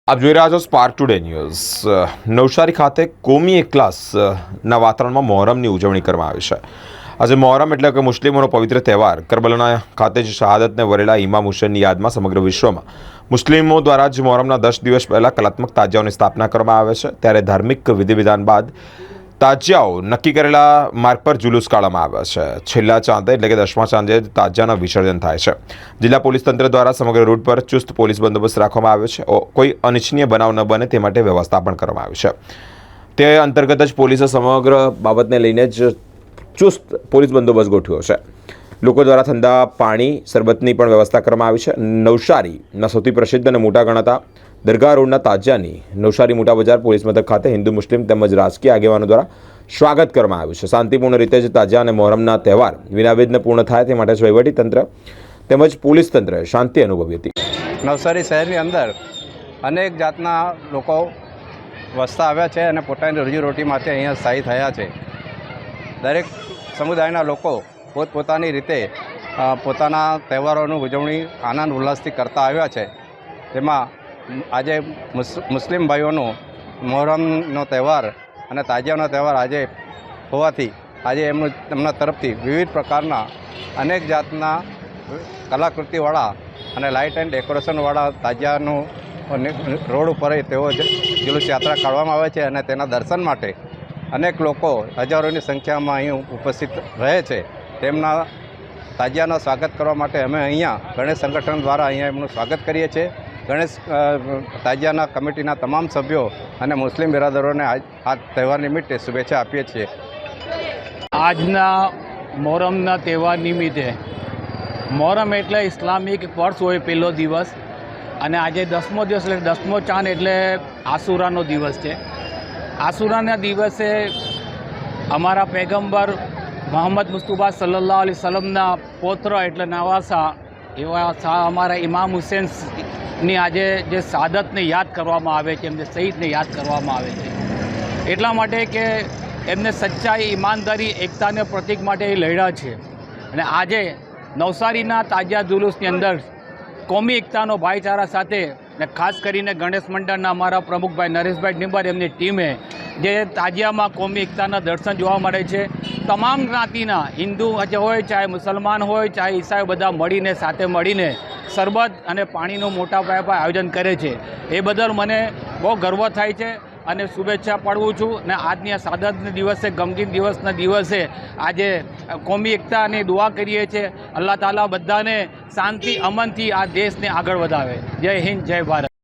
આપ જોઈ રહ્યા છો સ્પાર્ક ટુડે ન્યૂઝ। નવસારી ખાતે કોમી એકલાસના વાતાવરણમાં મોહરમની ઉજવણી કરવામાં આવી છે। આજે મોહરમ એટલે કે મુસ્લિમોનો પવિત્ર તહેવાર કરબલા ખાતે જ શહાદતને વરેલા ઇમામ હુસૈનની યાદમાં સમગ્ર વિશ્વમાં મુસ્લિમો દ્વારા જ મોહરમના 10 દિવસ પહેલાં કલાત્મક તાજિયાઓની સ્થાપના કરવામાં આવે છે। ત્યારે ધાર્મિક વિધિવિધાન બાદ તાજિયાઓ નક્કી કરેલા માર્ગ પર જુલુસ કાઢવામાં આવ્યા છે। છેલ્લા ચાંદે એટલે કે 10મા ચાંદે તાજિયાના વિસર્જન થાય છે। જિલ્લા પોલીસ તંત્ર દ્વારા સમગ્ર રૂટ પર ચુસ્ત પોલીસ બંદોબસ્ત રાખવામાં આવ્યો છે। કોઈ અનિચ્છનીય બનાવ ન બને તે માટે વ્યવસ્થા પણ કરવામાં આવી છે। તે અંતર્ગત જ પોલીસે સમગ્ર બાબતને લઈને જ ચુસ્ત પોલીસ બંદોબસ્ત ગોઠવ્યો છે। લોકો દ્વારા ઠંડા પાણી શરબતની પણ વ્યવસ્થા કરવામાં આવી છે। નવસારીના સૌથી પ્રસિદ્ધ અને મોટા ગણાતા દરગાહ રોડના તાજિયાની નવસારી મોટા બજાર પોલીસ મથક ખાતે હિન્દુ મુસ્લિમ તેમજ રાજકીય આગેવાનો દ્વારા સ્વાગત કરવામાં આવ્યું છે। શાંતિપૂર્ણ રીતે જ તાજિયા અને મોહરમના તહેવાર વિનાવિઘ્ને પૂર્ણ થાય તે માટે વહીવટીતંત્ર તેમજ પોલીસ તંત્રએ શાંતિ અનુભવી હતી। નવસારી શહેરની અંદર અનેક જાતના લોકો વસતા આવ્યા છે અને પોતાની રોજીરોટી માટે અહીંયા સ્થાયી થયા છે। દરેક સમુદાયના લોકો પોતપોતાની રીતે પોતાના તહેવારોની ઉજવણી આનંદ ઉલ્લાસથી કરતા આવ્યા છે। તેમાં આજે મુસ્લિમ ભાઈઓનો મોહરમનો તહેવાર અને તાજિયાનો તહેવાર આજે હોવાથી આજે એમના તરફથી વિવિધ પ્રકારના અનેક જાતના કલાકૃતિવાળા અને લાઇટ એન્ડ ડેકોરેશનવાળા તાજિયાનું રોડ ઉપર તેઓ જુલુસ યાત્રા કાઢવામાં આવે છે અને તેના દર્શન માટે અનેક લોકો હજારોની સંખ્યામાં અહીં ઉપસ્થિત રહે છે। તેમના તાજિયાનું સ્વાગત કરવા માટે અમે અહીંયા ગણેશ સંગઠન દ્વારા અહીંયા એમનું સ્વાગત કરીએ છીએ। ગણેશ તાજિયાના કમિટીના તમામ સભ્યો અને મુસ્લિમ બિરાદરોને આ તહેવાર નિમિત્તે શુભેચ્છા આપીએ છીએ। આજના મોહરમના તહેવાર નિમિત્તે મોહરમ એટલે ઇસ્લામિક વર્ષ હોય પહેલો દિવસ અને આજે 10મો દિવસ એટલે 10મો ચાંદ એટલે આસુરાનો દિવસ છે। આસુરાના દિવસે અમારા પૈગંબર મોહમ્મદ મુસ્તફા સલ્લલ્લાહુ અલૈહિ વસલ્લમના પૌત્ર એટલે નવાસા એવા અમારા ઇમામ હુસૈનની આજે જે શહાદતને યાદ કરવામાં આવે છે, એમને શહીદને યાદ કરવામાં આવે છે। એટલા માટે કે એમને સચ્ચાઈ, ઈમાનદારી, એકતાને પ્રતીક માટે એ લડ્યા છે અને આજે નવસારીના તાજિયા જુલુસની અંદર કોમી એકતાનો ભાઈચારા સાથે ને ખાસ કરીને ગણેશ મંડળના અમારા પ્રમુખભાઈ નરેશભાઈ નિંબર એમની ટીમે જે તાજિયામાં કોમી એકતાના દર્શન જોવા મળે છે। તમામ જ્ઞાતિના હિન્દુ હોય ચાહે મુસલમાન હોય ચાહે ઈસાઈ બધા મળીને સાથે મળીને શરબત અને પાણીનું મોટા પાયા પર આયોજન કરે છે। એ બદલ મને બહુ ગર્વ થાય છે અને શુભેચ્છા પાડું છું। ને આજની આ શહાદતના દિવસે, ગમગીન દિવસના દિવસે આજે કોમી એકતાની દુઆ કરીએ છીએ। અલ્લાહ તાલા બધાને શાંતિ, અમનથી આ દેશને આગળ વધાવે। જય હિન્દ, જય ભારત।